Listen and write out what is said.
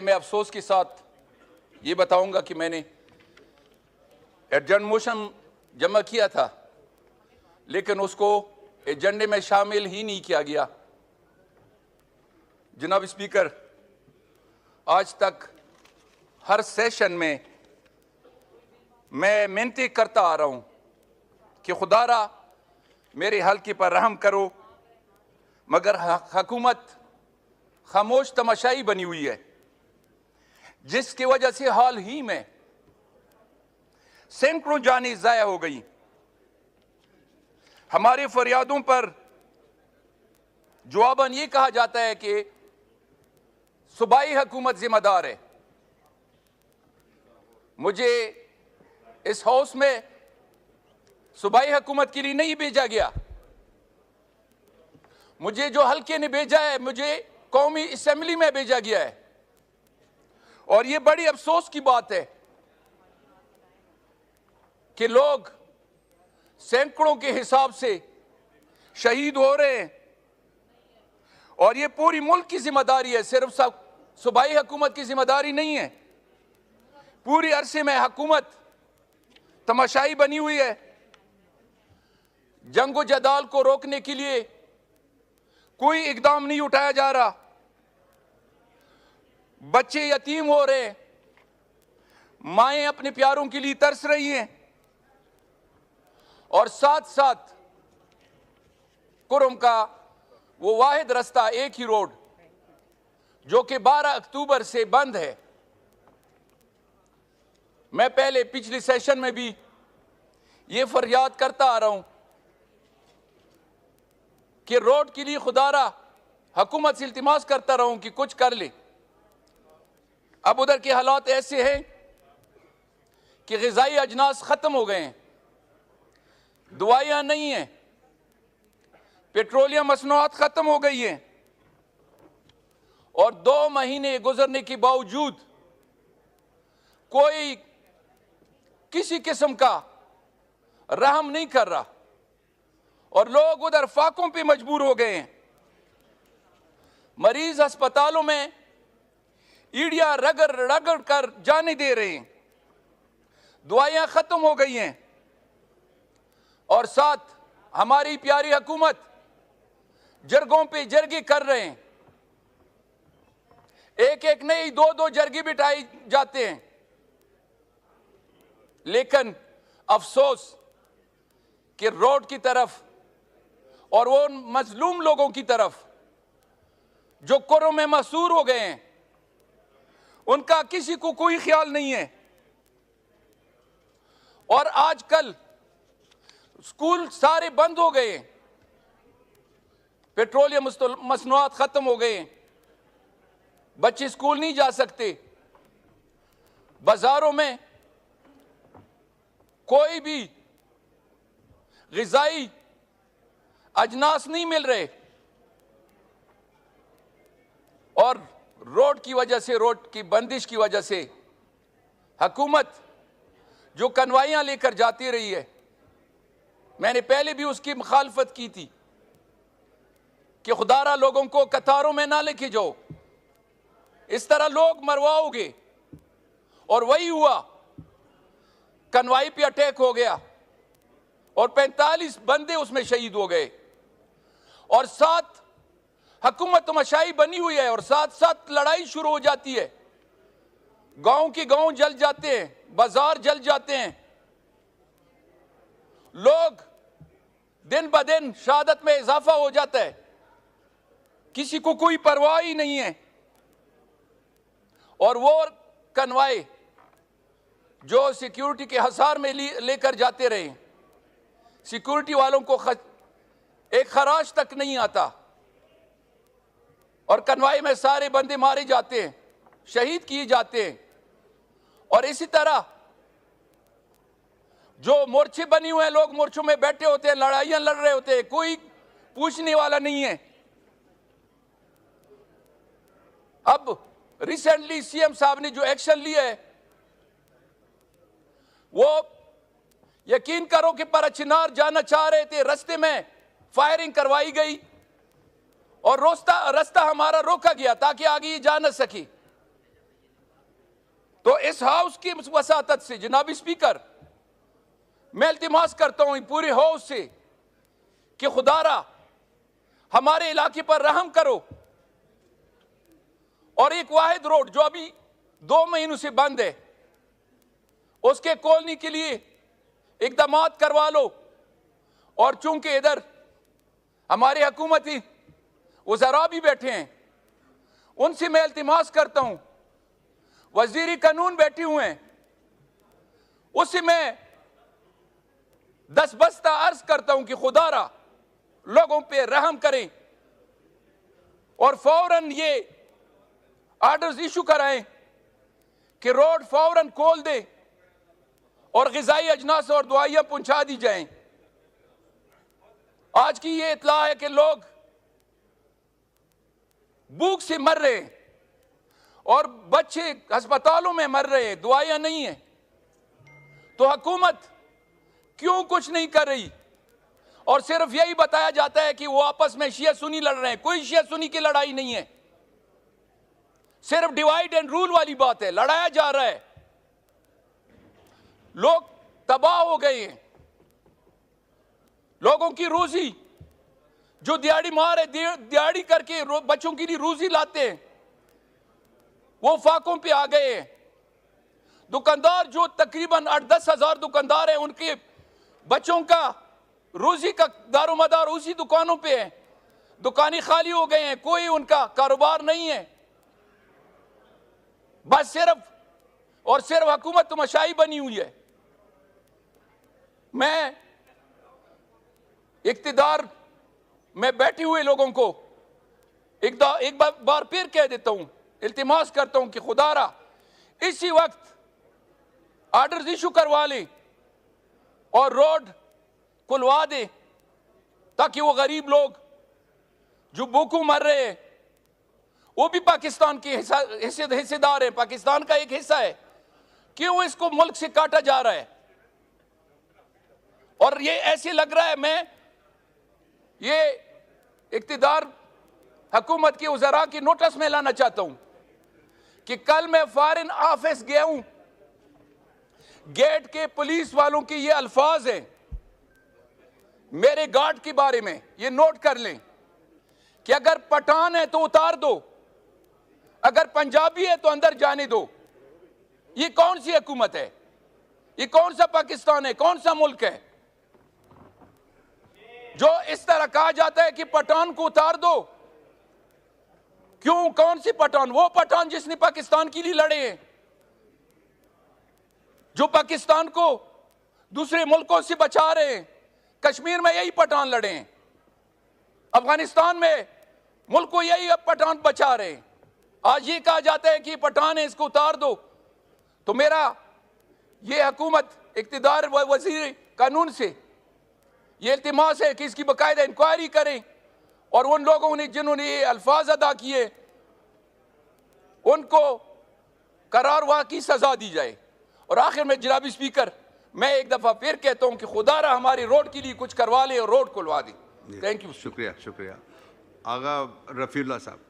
मैं अफसोस के साथ ये बताऊंगा कि मैंने एडजर्न मोशन जमा किया था, लेकिन उसको एजेंडे में शामिल ही नहीं किया गया। जनाब स्पीकर, आज तक हर सेशन में मैं मिन्नतें करता आ रहा हूं कि खुदारा मेरे हल्के पर रहम करो, मगर हुकूमत खामोश तमाशाई बनी हुई है, जिसकी वजह से हाल ही में सैकड़ों जानें ज़ाया हो गई। हमारे फरियादों पर जवाबन ये कहा जाता है कि सूबाई हुकूमत जिम्मेदार है। मुझे इस हाउस में सूबाई हुकूमत के लिए नहीं भेजा गया, मुझे जो हल्के ने भेजा है, मुझे कौमी असेंबली में भेजा गया है। और ये बड़ी अफसोस की बात है कि लोग सैकड़ों के हिसाब से शहीद हो रहे हैं, और ये पूरी मुल्क की जिम्मेदारी है, सिर्फ सब सूबाई हुकूमत की जिम्मेदारी नहीं है। पूरी अरसे में हुकूमत तमाशाई बनी हुई है। जंगो जदाल को रोकने के लिए कोई इकदाम नहीं उठाया जा रहा। बच्चे यतीम हो रहे हैं, माएं अपने प्यारों के लिए तरस रही हैं, और साथ साथ कुरम का वो वाहिद रास्ता, एक ही रोड, जो कि 12 अक्टूबर से बंद है। मैं पहले पिछले सेशन में भी ये फरियाद करता आ रहा हूं कि रोड के लिए खुदारा हुकूमत से इल्तिमास करता रहूं कि कुछ कर ले। अब उधर के हालात ऐसे हैं कि ग़िज़ाई अजनास खत्म हो गए हैं, दवाइयां नहीं हैं, पेट्रोलियम मसनूआत खत्म हो गई हैं, और 2 महीने गुजरने के बावजूद कोई किसी किस्म का रहम नहीं कर रहा, और लोग उधर फाकों पे मजबूर हो गए हैं। मरीज अस्पतालों में ईड़ियां रगड़ रगड़ कर जाने दे रहे हैं, दवाइयां खत्म हो गई हैं, और साथ हमारी प्यारी हुकूमत जरगों पे जरगे कर रहे हैं। एक एक नहीं, 2-2 जरगे बिठाई जाते हैं। लेकिन अफसोस कि रोड की तरफ और वो मजलूम लोगों की तरफ जो कुर्रों में मसूर हो गए हैं, उनका किसी को कोई ख्याल नहीं है। और आजकल स्कूल सारे बंद हो गए, पेट्रोलियम मसनूआत खत्म हो गए, बच्चे स्कूल नहीं जा सकते, बाजारों में कोई भी ग़िज़ाई अजनास नहीं मिल रहे, और रोड की वजह से, रोड की बंदिश की वजह से हुकूमत जो कन्वाइयां लेकर जाती रही है, मैंने पहले भी उसकी मुखालफत की थी कि खुदारा लोगों को कतारों में ना लेके जाओ, इस तरह लोग मरवाओगे। और वही हुआ, कन्वाई पे अटैक हो गया और 45 बंदे उसमें शहीद हो गए, और साथ हुकूमत तमाशाई बनी हुई है, और साथ साथ लड़ाई शुरू हो जाती है। गांव के गांव जल जाते हैं, बाजार जल जाते हैं, लोग दिन ब दिन शहादत में इजाफा हो जाता है, किसी को कोई परवाह ही नहीं है। और वो कन्वाई जो सिक्योरिटी के हसार में लेकर जाते रहे, सिक्योरिटी वालों को एक खराज तक नहीं आता, और कन्वाई में सारे बंदे मारे जाते हैं, शहीद किए जाते हैं। और इसी तरह जो मोर्चे बनी हुए हैं, लोग मोर्चों में बैठे होते हैं, लड़ाइयां लड़ रहे होते हैं, कोई पूछने वाला नहीं है। अब रिसेंटली सीएम साहब ने जो एक्शन लिया है, वो यकीन करो कि परचिनार जाना चाह रहे थे, रास्ते में फायरिंग करवाई गई और रास्ता हमारा रोका गया ताकि आगे ये जा न सके। तो इस हाउस की वसातत से जनाब स्पीकर, मैं इल्तिमास करता हूं पूरे हाउस से कि खुदारा हमारे इलाके पर रहम करो और एक वाहिद रोड जो अभी 2 महीनों से बंद है उसके खोलने के लिए इकदाम करवा लो। और चूंकि इधर हमारे हुकूमती वज़रा भी बैठे हैं, उनसे मैं इल्तिमास करता हूं, वज़ीर कानून बैठे हुए हैं, उससे मैं दस्तबस्ता अर्ज करता हूं कि खुदारा लोगों पे रहम करें और फौरन ये ऑर्डर्स इशू कराएं कि रोड फौरन खोल दे और ग़िज़ाई अजनास और दवाइयां पहुंचा दी जाएं। आज की ये इत्तला है कि लोग भूख से मर रहे हैं और बच्चे अस्पतालों में मर रहे हैं, दवाइयां नहीं है। तो हुकूमत क्यों कुछ नहीं कर रही और सिर्फ यही बताया जाता है कि वो आपस में शिया सुन्नी लड़ रहे हैं। कोई शिया सुन्नी की लड़ाई नहीं है, सिर्फ डिवाइड एंड रूल वाली बात है, लड़ाया जा रहा है। लोग तबाह हो गए हैं, लोगों की रोजी जो दिहाड़ी मार है, दिहाड़ी करके बच्चों के लिए रोजी लाते हैं, वो फाकों पे आ गए हैं। दुकानदार जो तकरीबन 8-10 हजार दुकानदार हैं, उनके बच्चों का रोजी का दारोमदार उसी दुकानों पे है। दुकानें खाली हो गए हैं, कोई उनका कारोबार नहीं है, बस सिर्फ और सिर्फ हुकूमत तमाशाई बनी हुई है। मैं इक्तिदार में बैठे हुए लोगों को एक बार फिर कह देता हूं, इल्तिमास करता हूं कि खुदारा इसी वक्त ऑर्डर्स इशू करवा ले और रोड खुलवा दे ताकि वो गरीब लोग जो भूखों मर रहे हैं, वो भी पाकिस्तान के हिस्सेदार है, पाकिस्तान का एक हिस्सा है। क्यों इसको मुल्क से काटा जा रहा है? और ये ऐसे लग रहा है, मैं ये इक्तिदार हुकूमत के वज़रा की नोटिस में लाना चाहता हूं कि कल मैं फॉरेन ऑफिस गया हूं, गेट के पुलिस वालों के ये अल्फाज हैं मेरे गार्ड के बारे में, ये नोट कर लें कि अगर पठान है तो उतार दो, अगर पंजाबी है तो अंदर जाने दो। ये कौन सी हुकूमत है? ये कौन सा पाकिस्तान है? कौन सा मुल्क है जो इस तरह कहा जाता है कि पठान को उतार दो? क्यों? कौन सी पठान? वो पठान जिसने पाकिस्तान के लिए लड़े हैं, जो पाकिस्तान को दूसरे मुल्कों से बचा रहे हैं। कश्मीर में यही पठान लड़े हैं, अफगानिस्तान में मुल्क को यही अब पठान बचा रहे हैं। आज ये कहा जाता है कि पठान है, इसको उतार दो। तो मेरा ये हुकूमत इक्तिदार व वज़ीर कानून से ये इल्तिमास है कि इसकी बाकायदा इंक्वायरी करें और उन लोगों ने जिन्होंने ये अल्फाज अदा किए उनको करारवा की सजा दी जाए। और आखिर में जनाब स्पीकर, मैं एक दफा फिर कहता हूं कि खुदारा हमारे रोड के लिए कुछ करवा ले और रोड खुलवा दे। Thank you. शुक्रिया। आगा रफीउल्लाह साहब।